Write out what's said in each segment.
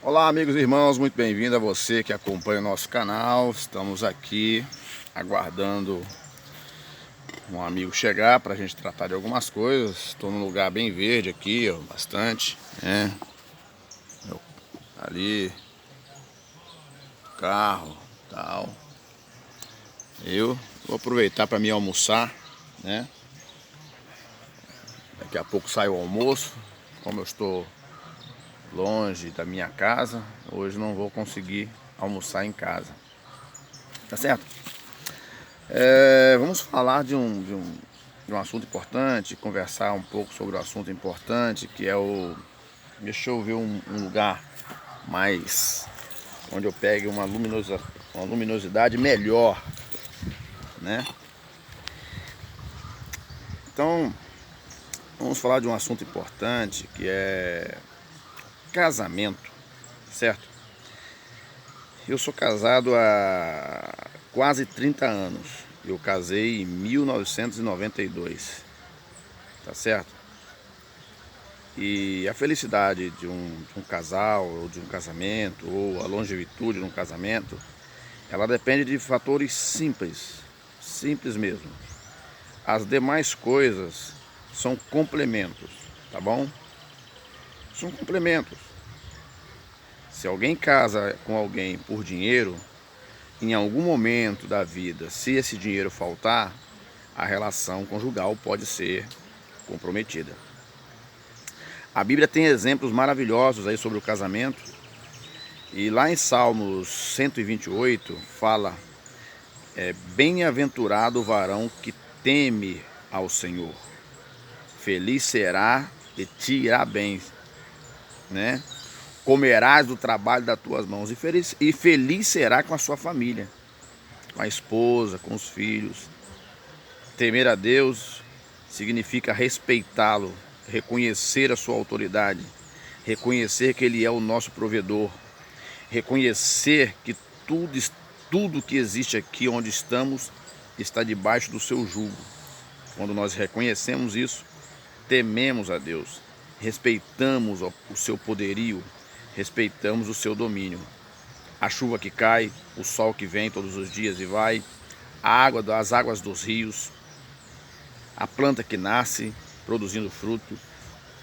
Olá, amigos e irmãos, muito bem-vindo a você que acompanha o nosso canal. Estamos aqui aguardando um amigo chegar para a gente tratar de algumas coisas. Estou num lugar bem verde aqui, ó, bastante, né? Ali, carro, tal. Eu vou aproveitar para me almoçar, né? Daqui a pouco sai o almoço. Como eu estou longe da minha casa, hoje não vou conseguir almoçar em casa. Tá certo? Vamos falar de um assunto importante, conversar um pouco sobre o assunto importante, que é o... Deixa eu ver um lugar mais... onde eu pegue uma luminosidade melhor, né? Então, vamos falar de um assunto importante, que é casamento, certo? Eu sou casado há quase 30 anos. Eu casei em 1992, tá certo? E a felicidade de um casal, ou de um casamento, ou a longevidade de um casamento, ela depende de fatores simples, simples mesmo. As demais coisas são complementos, tá bom? São complementos. Se alguém casa com alguém por dinheiro, em algum momento da vida, se esse dinheiro faltar, a relação conjugal pode ser comprometida. A Bíblia tem exemplos maravilhosos aí sobre o casamento. E lá em Salmos 128 fala: bem-aventurado o varão que teme ao Senhor. Feliz será e te irá bem, né? Comerás do trabalho das tuas mãos e feliz será com a sua família, com a esposa, com os filhos. Temer a Deus significa respeitá-lo, reconhecer a sua autoridade, reconhecer que Ele é o nosso provedor, reconhecer que tudo que existe aqui onde estamos está debaixo do seu jugo. Quando nós reconhecemos isso, tememos a Deus, respeitamos o seu poderio, respeitamos o seu domínio. A chuva que cai, o sol que vem todos os dias e vai, as águas dos rios, a planta que nasce produzindo fruto,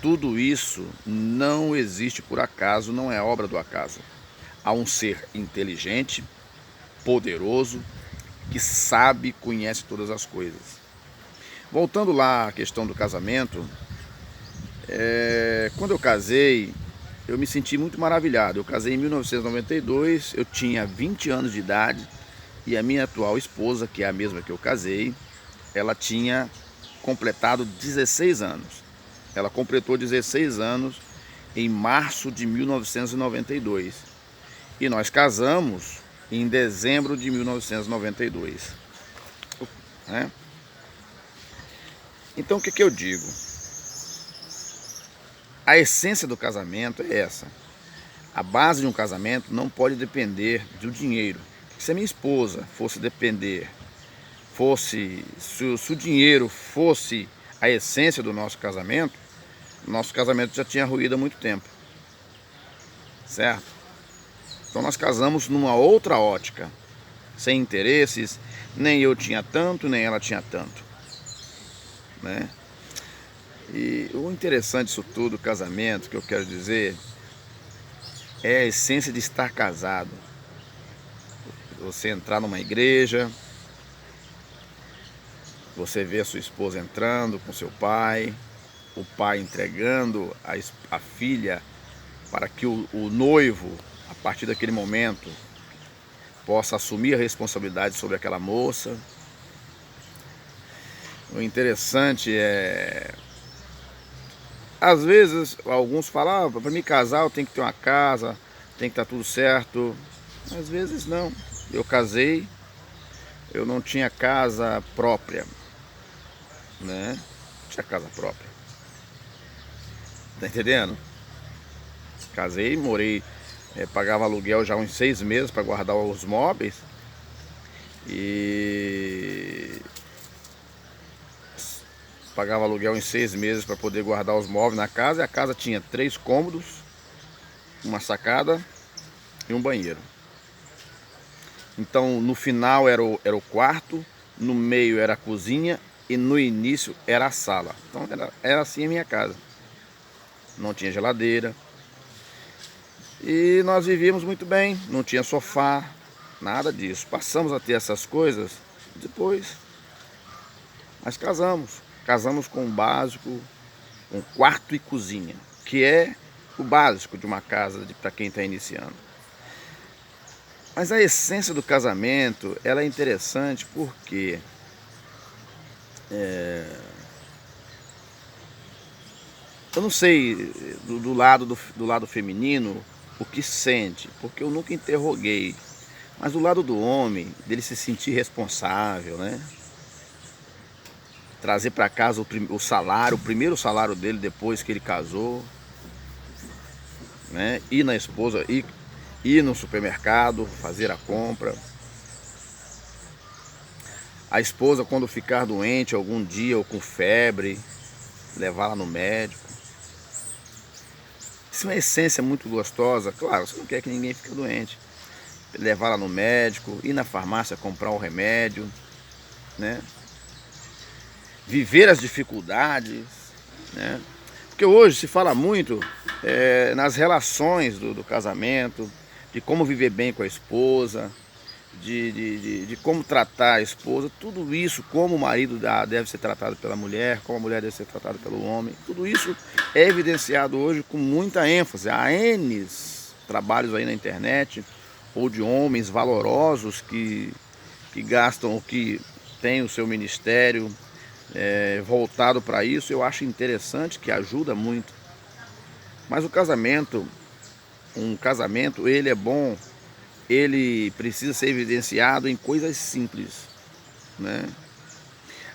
tudo isso não existe por acaso, não é obra do acaso. Há um ser inteligente, poderoso, que sabe, conhece todas as coisas. Voltando lá à questão do casamento, quando eu casei, eu me senti muito maravilhado. Eu casei em 1992, eu tinha 20 anos de idade e a minha atual esposa, que é a mesma que eu casei, ela tinha completado 16 anos. Ela completou 16 anos em março de 1992 e nós casamos em dezembro de 1992, né? Então o que eu digo? A essência do casamento é essa. A base de um casamento não pode depender do dinheiro. Se a minha esposa fosse depender, se o dinheiro fosse a essência do nosso casamento já tinha ruído há muito tempo, certo? Então nós casamos numa outra ótica, sem interesses, nem eu tinha tanto, nem ela tinha tanto, né? E o interessante disso tudo, casamento, que eu quero dizer, é a essência de estar casado. Você entrar numa igreja, você vê a sua esposa entrando com seu pai, o pai entregando a filha para que o noivo, a partir daquele momento, possa assumir a responsabilidade sobre aquela moça. O interessante é... Às vezes, alguns falam, para me casar eu tenho que ter uma casa, tem que estar tudo certo. Às vezes não. Eu casei, eu não tinha casa própria, né? Não tinha casa própria. Tá entendendo? Casei, morei, pagava aluguel já uns 6 meses para guardar os móveis. E pagava aluguel em 6 meses para poder guardar os móveis na casa. E a casa tinha 3 cômodos, uma sacada e um banheiro. Então no final era o quarto, no meio era a cozinha e no início era a sala. Então era assim a minha casa. Não tinha geladeira. E nós vivíamos muito bem, não tinha sofá, nada disso. Passamos a ter essas coisas depois. Mas casamos. Casamos com o básico, com quarto e cozinha, que é o básico de uma casa para quem está iniciando. Mas a essência do casamento, ela é interessante porque eu não sei do lado feminino o que sente, porque eu nunca interroguei. Mas do lado do homem, dele se sentir responsável, né? Trazer para casa o salário, o primeiro salário dele depois que ele casou, né? Ir na esposa, ir no supermercado, fazer a compra. A esposa, quando ficar doente algum dia ou com febre, levá-la no médico. Isso é uma essência muito gostosa. Claro, você não quer que ninguém fique doente. Levá-la no médico, ir na farmácia comprar o remédio, né? Viver as dificuldades, né? Porque hoje se fala muito nas relações do casamento, de como viver bem com a esposa, de como tratar a esposa, tudo isso, como o marido deve ser tratado pela mulher, como a mulher deve ser tratada pelo homem, tudo isso é evidenciado hoje com muita ênfase. Há N trabalhos aí na internet, ou de homens valorosos que gastam, ou que têm o seu ministério voltado para isso. Eu acho interessante, que ajuda muito. Mas um casamento, ele é bom, ele precisa ser evidenciado em coisas simples, né?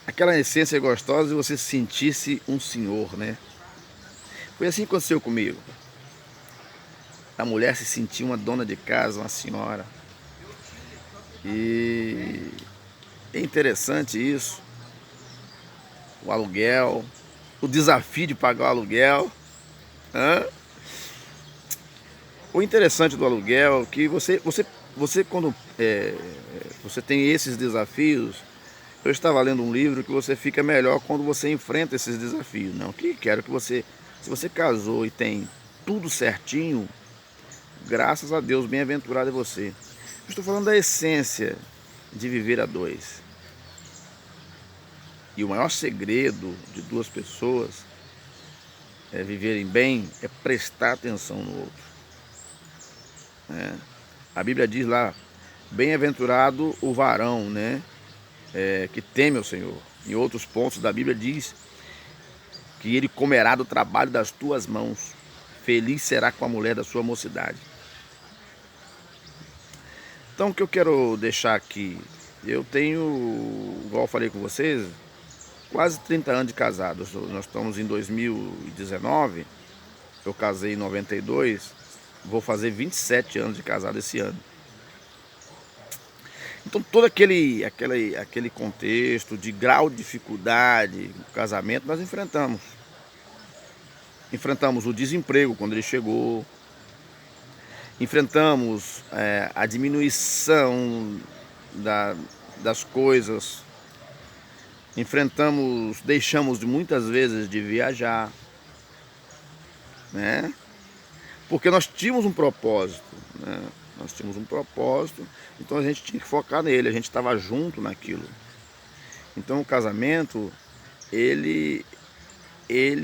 Aquela essência gostosa de você sentir-se um senhor, né? Foi assim que aconteceu comigo. A mulher se sentia uma dona de casa, uma senhora. E é interessante isso. O aluguel, o desafio de pagar o aluguel. O interessante do aluguel é que você quando você tem esses desafios, eu estava lendo um livro que você fica melhor quando você enfrenta esses desafios. Não, que quero que você, se você casou e tem tudo certinho, graças a Deus, bem-aventurado é você. Eu estou falando da essência de viver a dois. E o maior segredo de duas pessoas viverem bem é prestar atenção no outro. A Bíblia diz lá, bem-aventurado o varão, né? Que teme ao Senhor. Em outros pontos da Bíblia diz que ele comerá do trabalho das tuas mãos. Feliz será com a mulher da sua mocidade. Então o que eu quero deixar aqui, eu tenho, igual eu falei com vocês, quase 30 anos de casado. Nós estamos em 2019, eu casei em 92, vou fazer 27 anos de casado esse ano. Então todo aquele contexto de grau de dificuldade no casamento nós enfrentamos. Enfrentamos o desemprego quando ele chegou. Enfrentamos a diminuição das coisas. Deixamos muitas vezes de viajar, né? Porque nós tínhamos um propósito, né? Nós tínhamos um propósito, então a gente tinha que focar nele, a gente estava junto naquilo. Então o casamento, ele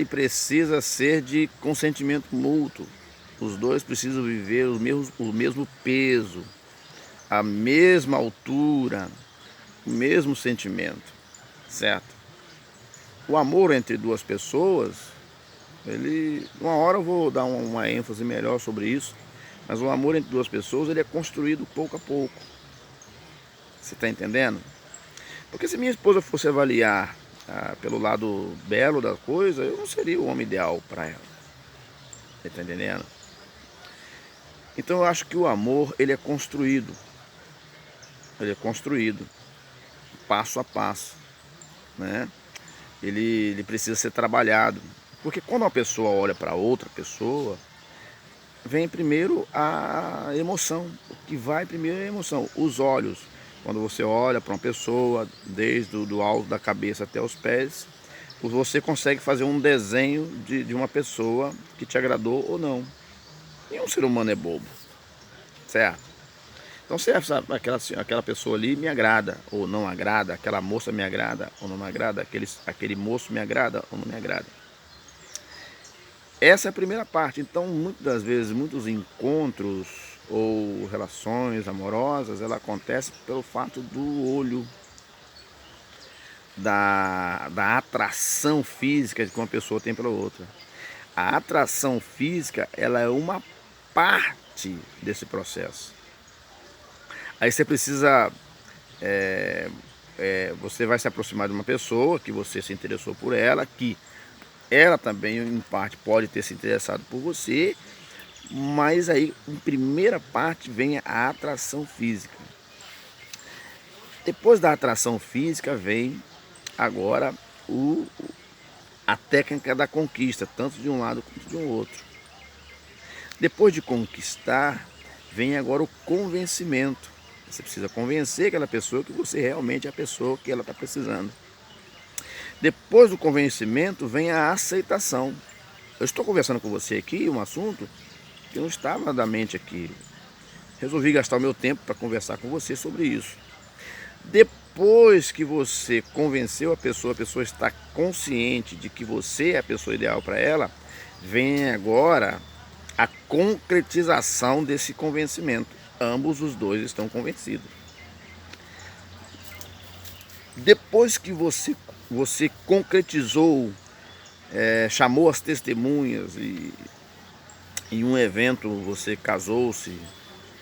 precisa ser de consentimento mútuo. Os dois precisam viver o mesmo peso, a mesma altura, o mesmo sentimento, certo? O amor entre duas pessoas, uma hora eu vou dar uma ênfase melhor sobre isso, mas o amor entre duas pessoas, ele é construído pouco a pouco. Você está entendendo? Porque se minha esposa fosse avaliar pelo lado belo da coisa, eu não seria o homem ideal para ela. Você está entendendo? Então eu acho que o amor, ele é construído. Ele é construído passo a passo, né? Ele precisa ser trabalhado. Porque quando uma pessoa olha para outra pessoa, vem primeiro a emoção. O que vai primeiro é a emoção. Os olhos. Quando você olha para uma pessoa, desde o alto da cabeça até os pés, você consegue fazer um desenho de uma pessoa que te agradou ou não. Nenhum ser humano é bobo, certo? Então se aquela pessoa ali me agrada ou não agrada, aquela moça me agrada ou não me agrada, aquele moço me agrada ou não me agrada. Essa é a primeira parte. Então muitas das vezes, muitos encontros ou relações amorosas, ela acontece pelo fato do olho, da atração física que uma pessoa tem pela outra. A atração física, ela é uma parte desse processo. Aí você precisa, você vai se aproximar de uma pessoa que você se interessou por ela, que ela também em parte pode ter se interessado por você, mas aí em primeira parte vem a atração física. Depois da atração física vem agora a técnica da conquista, tanto de um lado quanto de um outro. Depois de conquistar, vem agora o convencimento. Você precisa convencer aquela pessoa que você realmente é a pessoa que ela está precisando. Depois do convencimento, vem a aceitação. Eu estou conversando com você aqui um assunto que não estava na mente aqui. Resolvi gastar o meu tempo para conversar com você sobre isso. Depois que você convenceu a pessoa está consciente de que você é a pessoa ideal para ela, vem agora a concretização desse convencimento. Ambos os dois estão convencidos. Depois que você concretizou, chamou as testemunhas e em um evento você casou-se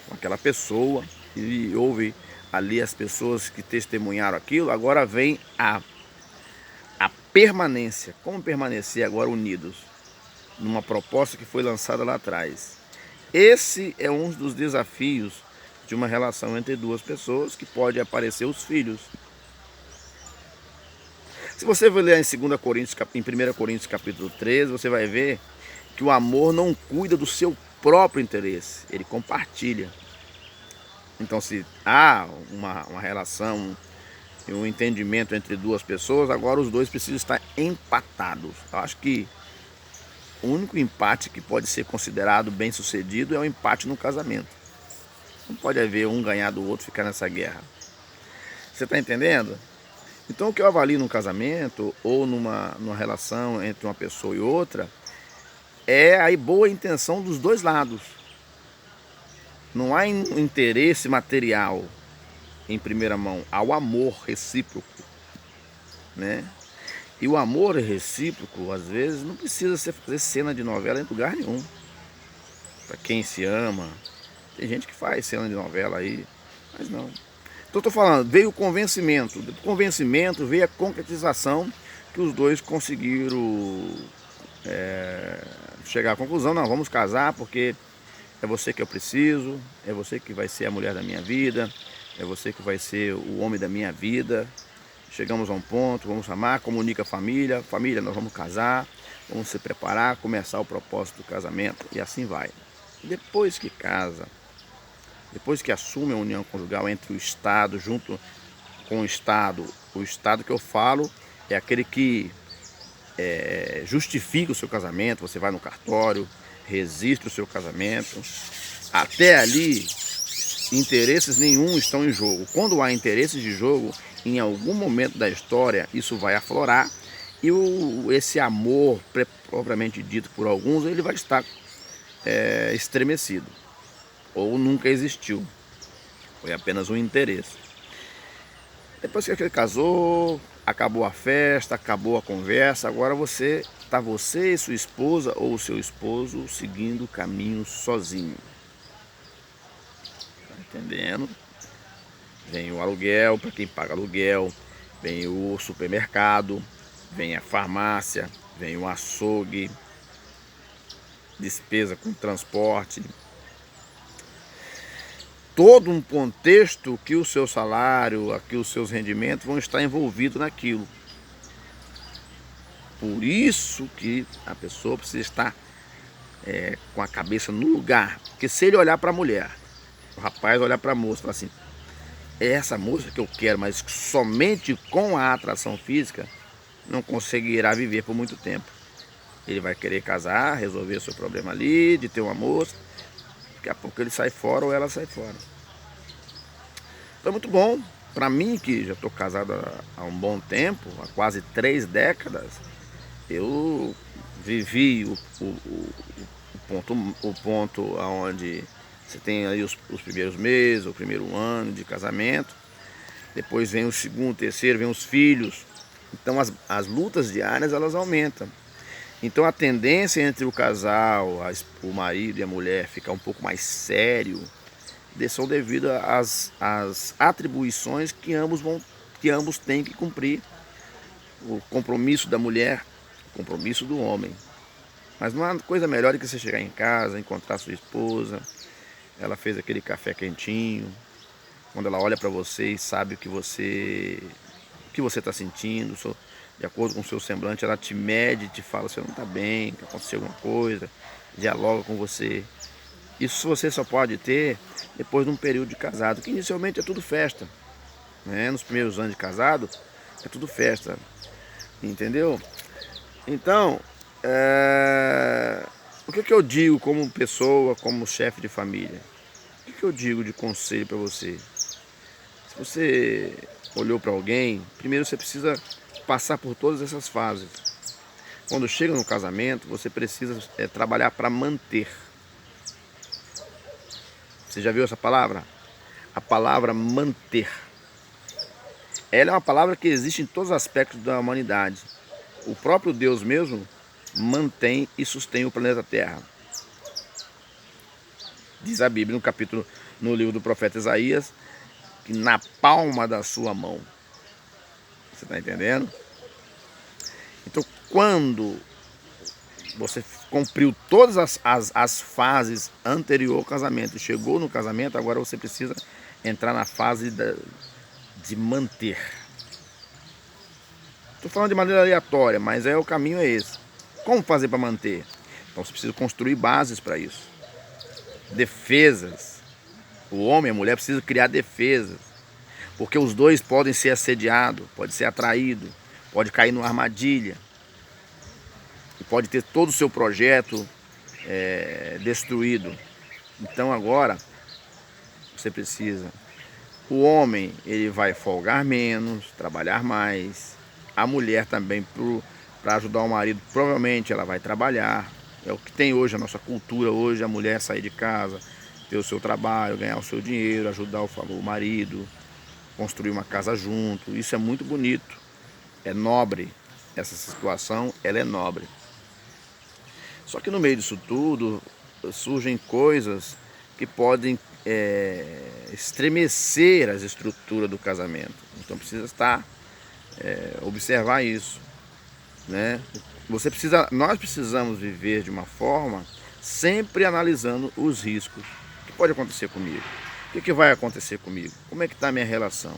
com aquela pessoa e houve ali as pessoas que testemunharam aquilo, agora vem a permanência. Como permanecer agora unidos numa proposta que foi lançada lá atrás? Esse é um dos desafios de uma relação entre duas pessoas, que pode aparecer os filhos. Se você for ler em 1 Coríntios capítulo 13, você vai ver que o amor não cuida do seu próprio interesse, ele compartilha. Então se há uma relação e um entendimento entre duas pessoas, agora os dois precisam estar empatados. Eu acho que o único empate que pode ser considerado bem sucedido é o empate no casamento. Não pode haver um ganhar do outro e ficar nessa guerra. Você está entendendo? Então o que eu avalio num casamento ou numa relação entre uma pessoa e outra é a boa intenção dos dois lados. Não há interesse material em primeira mão, há o amor recíproco, né? E o amor recíproco, às vezes, não precisa fazer cena de novela em lugar nenhum. Para quem se ama, tem gente que faz cena de novela aí, mas não. Então estou falando, veio o convencimento, do convencimento veio a concretização, que os dois conseguiram chegar à conclusão: não, vamos casar porque é você que eu preciso, é você que vai ser a mulher da minha vida, é você que vai ser o homem da minha vida. Chegamos a um ponto, vamos amar, comunica a família, nós vamos casar, vamos se preparar, começar o propósito do casamento e assim vai. Depois que casa, depois que assume a união conjugal entre o Estado junto com o Estado que eu falo é aquele que justifica o seu casamento, você vai no cartório, registra o seu casamento. Até ali, interesses nenhum estão em jogo. Quando há interesses de jogo, em algum momento da história, isso vai aflorar e esse amor, propriamente dito por alguns, ele vai estar estremecido. Ou nunca existiu. Foi apenas um interesse. Depois que ele casou, acabou a festa, acabou a conversa, agora você e sua esposa ou o seu esposo seguindo o caminho sozinho. Tá entendendo? Vem o aluguel, para quem paga aluguel, vem o supermercado, vem a farmácia, vem o açougue, despesa com transporte. Todo um contexto que o seu salário, que os seus rendimentos vão estar envolvidos naquilo. Por isso que a pessoa precisa estar com a cabeça no lugar. Porque se ele olhar para a mulher, o rapaz olhar para a moça e falar assim, é essa moça que eu quero, mas somente com a atração física, não conseguirá viver por muito tempo. Ele vai querer casar, resolver o seu problema ali, de ter uma moça, daqui a pouco ele sai fora ou ela sai fora. Então é muito bom, para mim que já estou casado há um bom tempo, há quase 3 décadas, eu vivi o ponto onde você tem aí os primeiros meses, o primeiro ano de casamento, depois vem o segundo, terceiro, vem os filhos. Então as lutas diárias elas aumentam. Então a tendência entre o casal, o marido e a mulher ficar um pouco mais sério, são devido às atribuições que ambos têm que cumprir. O compromisso da mulher, o compromisso do homem. Mas não há coisa melhor do que você chegar em casa, encontrar sua esposa, ela fez aquele café quentinho, quando ela olha para você e sabe o que você está sentindo, de acordo com o seu semblante, ela te mede, te fala se você não está bem, que aconteceu alguma coisa, dialoga com você. Isso você só pode ter depois de um período de casado, que inicialmente é tudo festa, né? Nos primeiros anos de casado é tudo festa, entendeu? Então, o que eu digo como pessoa, como chefe de família? O que eu digo de conselho para você? Se você olhou para alguém, primeiro você precisa passar por todas essas fases. Quando chega no casamento, você precisa trabalhar para manter. Você já viu essa palavra? A palavra manter. Ela é uma palavra que existe em todos os aspectos da humanidade. O próprio Deus mesmo mantém e sustém o planeta Terra. Diz a Bíblia no livro do profeta Isaías, que na palma da sua mão. Você está entendendo? Então, quando você cumpriu todas as fases anterior ao casamento, chegou no casamento, agora você precisa entrar na fase de manter. Estou falando de maneira aleatória, mas o caminho é esse. Como fazer para manter? Então você precisa construir bases para isso. Defesas. O homem e a mulher precisam criar defesas. Porque os dois podem ser assediados, pode ser atraído, pode cair numa armadilha. E pode ter todo o seu projeto destruído. Então agora você precisa. O homem ele vai folgar menos, trabalhar mais. A mulher também para ajudar o marido, provavelmente ela vai trabalhar. É o que tem hoje, a nossa cultura hoje, a mulher sair de casa, ter o seu trabalho, ganhar o seu dinheiro, ajudar o marido, construir uma casa junto. Isso é muito bonito, é nobre. Essa situação, ela é nobre. Só que no meio disso tudo, surgem coisas que podem estremecer as estruturas do casamento. Então precisa observar isso, né? Nós precisamos viver de uma forma sempre analisando os riscos. O que pode acontecer comigo? O que vai acontecer comigo? Como é que está a minha relação?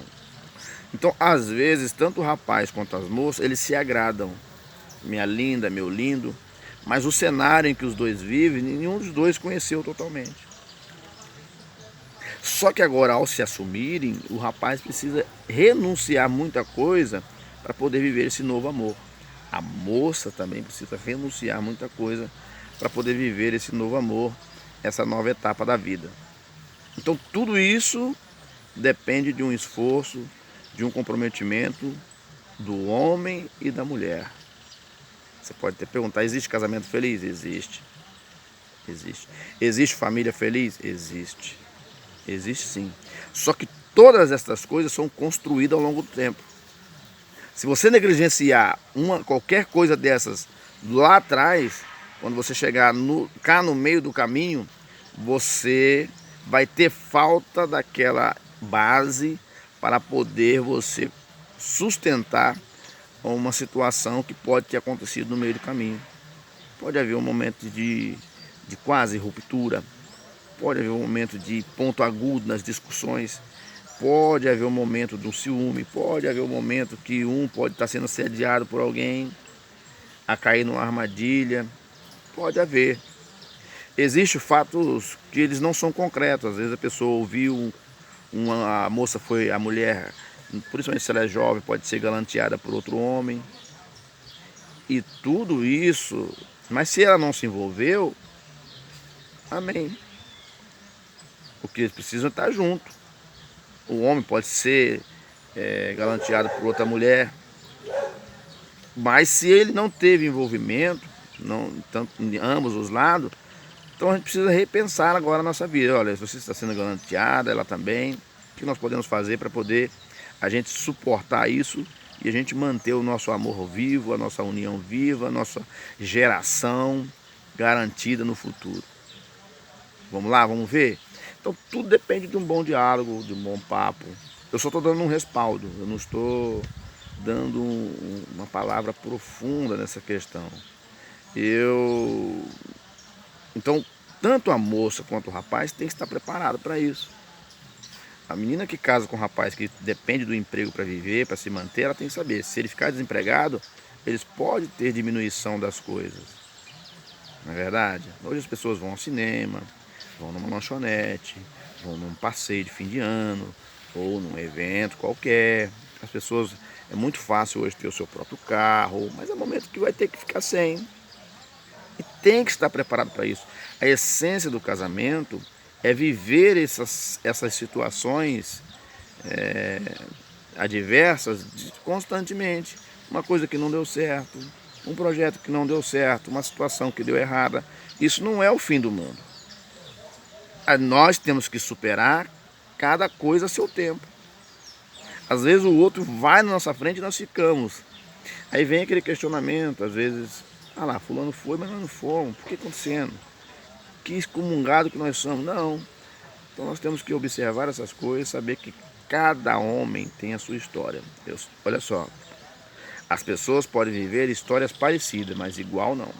Então, às vezes, tanto o rapaz quanto as moças, eles se agradam. Minha linda, meu lindo. Mas o cenário em que os dois vivem, nenhum dos dois conheceu totalmente. Só que agora, ao se assumirem, o rapaz precisa renunciar muita coisa para poder viver esse novo amor. A moça também precisa renunciar muita coisa para poder viver esse novo amor, essa nova etapa da vida. Então tudo isso depende de um esforço, de um comprometimento do homem e da mulher. Você pode até perguntar, existe casamento feliz? Existe. Existe. Existe família feliz? Existe. Existe sim. Só que todas essas coisas são construídas ao longo do tempo. Se você negligenciar qualquer coisa dessas lá atrás, quando você chegar cá no meio do caminho, você vai ter falta daquela base para poder você sustentar uma situação que pode ter acontecido no meio do caminho. Pode haver um momento de quase ruptura, pode haver um momento de ponto agudo nas discussões, pode haver um momento do ciúme, pode haver um momento que um pode estar sendo assediado por alguém, a cair numa armadilha, pode haver. Existem fatos que eles não são concretos. Às vezes a pessoa ouviu, a moça foi, a mulher, principalmente se ela é jovem, pode ser galanteada por outro homem. E tudo isso, mas se ela não se envolveu, amém. Porque eles precisam estar juntos. O homem pode ser galanteado por outra mulher, mas se ele não teve envolvimento, não, tanto em ambos os lados, então a gente precisa repensar agora a nossa vida. Olha, se você está sendo galanteada, ela também, o que nós podemos fazer para poder a gente suportar isso e a gente manter o nosso amor vivo, a nossa união viva, a nossa geração garantida no futuro. Vamos lá, vamos ver? Então tudo depende de um bom diálogo, de um bom papo. Eu só estou dando um respaldo, eu não estou dando uma palavra profunda nessa questão. Então, tanto a moça quanto o rapaz tem que estar preparado para isso. A menina que casa com o rapaz que depende do emprego para viver, para se manter, ela tem que saber, se ele ficar desempregado, eles podem ter diminuição das coisas. Não é verdade? Hoje as pessoas vão ao cinema, vão numa lanchonete, vão num passeio de fim de ano, ou num evento qualquer. As pessoas, é muito fácil hoje ter o seu próprio carro, mas é momento que vai ter que ficar sem. E tem que estar preparado para isso. A essência do casamento é viver essas situações adversas constantemente. Uma coisa que não deu certo, um projeto que não deu certo, uma situação que deu errada. Isso não é o fim do mundo. Nós temos que superar cada coisa a seu tempo. Às vezes o outro vai na nossa frente e nós ficamos. Aí vem aquele questionamento, às vezes, lá, fulano foi, mas nós não fomos. Por que acontecendo? Que excomungado que nós somos. Não. Então nós temos que observar essas coisas, saber que cada homem tem a sua história. Olha só, as pessoas podem viver histórias parecidas, mas igual não.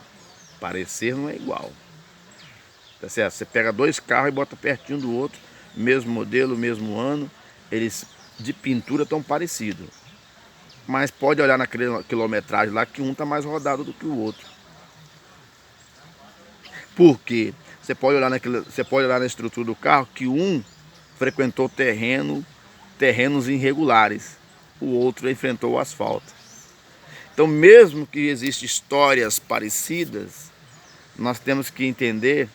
Parecer não é igual. Tá certo? Você pega dois carros e bota pertinho do outro, mesmo modelo, mesmo ano, eles de pintura tão parecidos. Mas pode olhar na quilometragem lá que um está mais rodado do que o outro. Por quê? Você pode olhar na estrutura do carro que um frequentou terrenos irregulares, o outro enfrentou o asfalto. Então, mesmo que existam histórias parecidas, nós temos que entender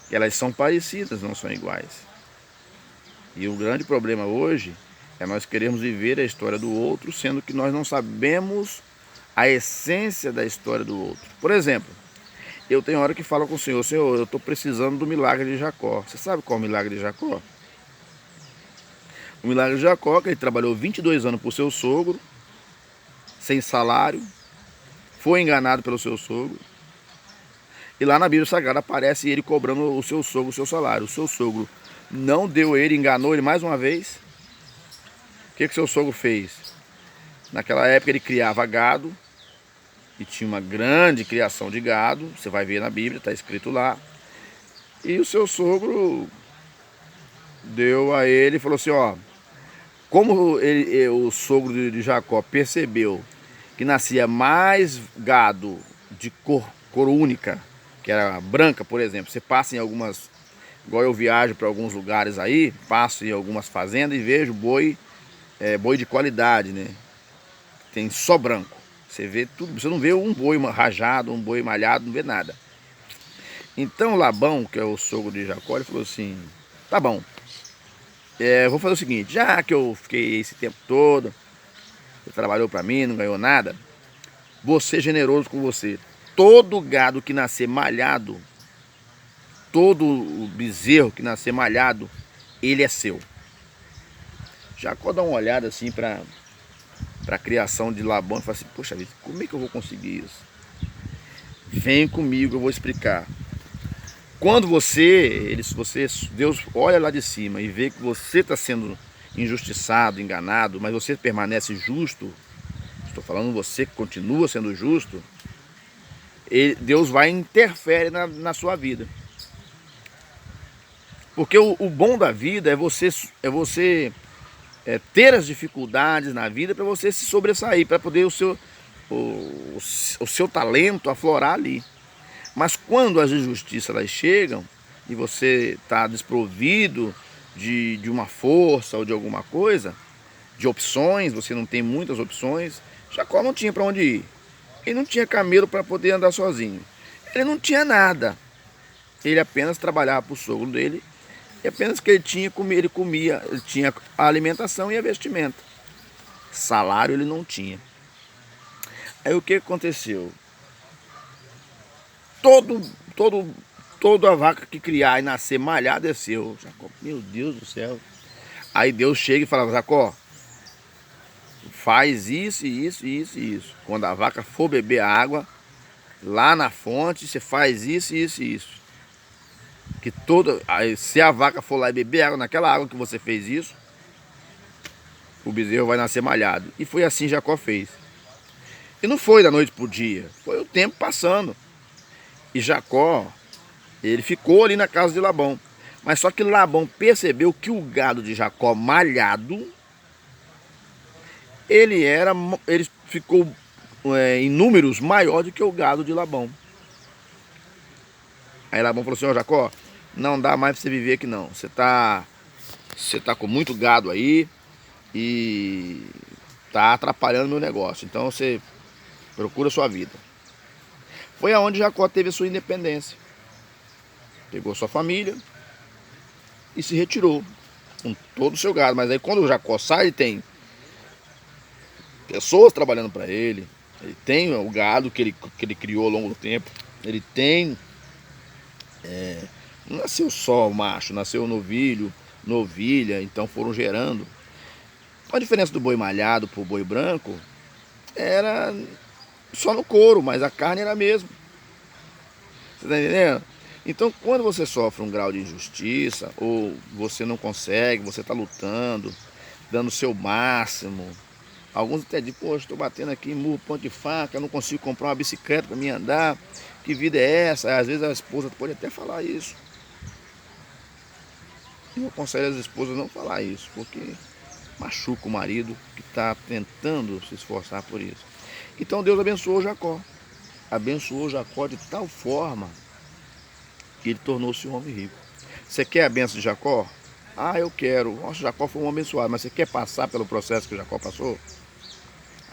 que elas são parecidas, não são iguais. E o grande problema hoje é nós queremos viver a história do outro, sendo que nós não sabemos a essência da história do outro. Por exemplo, eu tenho hora que falo com o Senhor, Senhor, eu estou precisando do milagre de Jacó. Você sabe qual é o milagre de Jacó? O milagre de Jacó, que ele trabalhou 22 anos por seu sogro, sem salário, foi enganado pelo seu sogro. E lá na Bíblia Sagrada aparece ele cobrando o seu sogro o seu salário. O seu sogro não deu ele, enganou ele mais uma vez. O que seu sogro fez? Naquela época ele criava gado, e tinha uma grande criação de gado, você vai ver na Bíblia, está escrito lá. E o seu sogro deu a ele e falou assim, ó, como o sogro de Jacó percebeu que nascia mais gado de cor única, que era branca, por exemplo, você passa em algumas, igual eu viajo para alguns lugares aí, passo em algumas fazendas e vejo boi de qualidade, né? Tem só branco. Você vê tudo, você não vê um boi rajado, um boi malhado, não vê nada. Então Labão, que é o sogro de Jacó, ele falou assim, tá bom, vou fazer o seguinte, já que eu fiquei esse tempo todo, você trabalhou para mim, não ganhou nada, vou ser generoso com você. Todo gado que nascer malhado, todo o bezerro que nascer malhado, ele é seu. Jacó dá uma olhada assim para a criação de Labão e fala assim, poxa vida, como é que eu vou conseguir isso? Vem comigo, eu vou explicar. Quando Deus olha lá de cima e vê que você está sendo injustiçado, enganado, mas você permanece justo, estou falando você que continua sendo justo, Deus vai e interfere na sua vida. Porque o bom da vida é você ter as dificuldades na vida para você se sobressair, para poder o seu talento aflorar ali. Mas quando as injustiças elas chegam e você está desprovido de uma força ou de alguma coisa, de opções, você não tem muitas opções, Jacó não tinha para onde ir. Ele não tinha camelo para poder andar sozinho. Ele não tinha nada. Ele apenas trabalhava para o sogro dele e apenas que ele comia, ele tinha a alimentação e a vestimenta. Salário ele não tinha. Aí o que aconteceu? Toda a vaca que criar e nascer malhada é seu. Jacó, meu Deus do céu. Aí Deus chega e fala, Jacó, faz isso, isso, isso e isso. Quando a vaca for beber a água, lá na fonte, você faz isso, isso e isso. Que se a vaca for lá e beber água naquela água que você fez isso, o bezerro vai nascer malhado. E foi assim Jacó fez. E não foi da noite para o dia, foi o tempo passando. E Jacó, ele ficou ali na casa de Labão. Mas só que Labão percebeu que o gado de Jacó malhado, ele ficou em números maior do que o gado de Labão. Aí Labão falou assim, ó Jacó, não dá mais para você viver aqui não. Você tá com muito gado aí e tá atrapalhando meu negócio. Então você procura a sua vida. Foi aonde Jacó teve a sua independência. Pegou sua família e se retirou com todo o seu gado. Mas aí quando o Jacó sai, ele tem pessoas trabalhando para ele. Ele tem o gado que ele criou ao longo do tempo. Ele tem... não nasceu só o macho, nasceu novilho, novilha, então foram gerando. A diferença do boi malhado para o boi branco era só no couro, mas a carne era a mesma. Você está entendendo? Então, quando você sofre um grau de injustiça, ou você não consegue, você está lutando, dando o seu máximo. Alguns até dizem, poxa, estou batendo aqui em murro, ponto de faca, não consigo comprar uma bicicleta para mim andar. Que vida é essa? Às vezes a esposa pode até falar isso. Eu aconselho as esposas a não falar isso, porque machuca o marido que está tentando se esforçar por isso. Então Deus abençoou Jacó. Abençoou Jacó de tal forma que ele tornou-se um homem rico. Você quer a bênção de Jacó? Ah, eu quero. Nossa, Jacó foi um abençoado, mas você quer passar pelo processo que Jacó passou?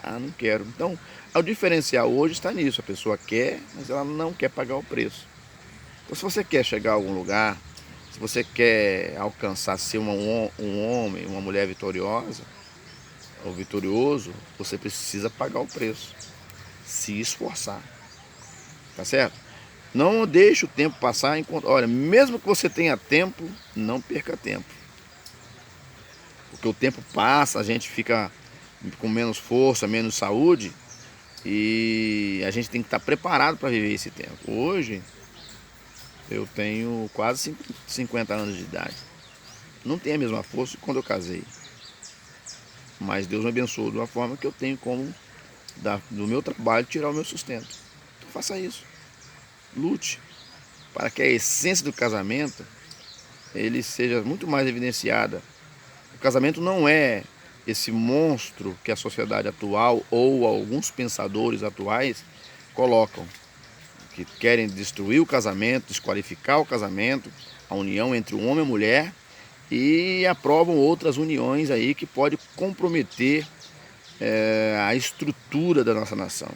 Ah, não quero. Então, o diferencial hoje está nisso. A pessoa quer, mas ela não quer pagar o preço. Então, se você quer chegar a algum lugar, se você quer alcançar ser um homem, uma mulher vitoriosa, ou vitorioso, você precisa pagar o preço. Se esforçar. Tá certo? Não deixe o tempo passar enquanto... Olha, mesmo que você tenha tempo, não perca tempo. Porque o tempo passa, a gente fica com menos força, menos saúde, e a gente tem que estar preparado para viver esse tempo. Hoje, eu tenho quase 50 anos de idade. Não tenho a mesma força que quando eu casei. Mas Deus me abençoou de uma forma que eu tenho como, do meu trabalho, tirar o meu sustento. Então faça isso. Lute para que a essência do casamento ele seja muito mais evidenciada. O casamento não é esse monstro que a sociedade atual ou alguns pensadores atuais colocam, que querem destruir o casamento, desqualificar o casamento, a união entre um homem e mulher, e aprovam outras uniões aí que podem comprometer a estrutura da nossa nação,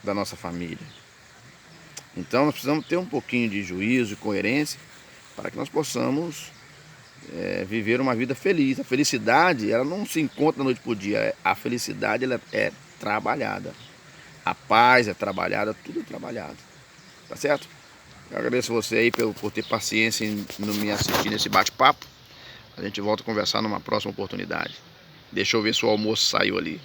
da nossa família. Então nós precisamos ter um pouquinho de juízo e coerência para que nós possamos viver uma vida feliz. A felicidade, ela não se encontra da noite para o dia. A felicidade, ela é trabalhada. A paz é trabalhada, tudo é trabalhado. Tá certo? Eu agradeço você aí por ter paciência em me assistir nesse bate-papo. A gente volta a conversar numa próxima oportunidade. Deixa eu ver se o almoço saiu ali.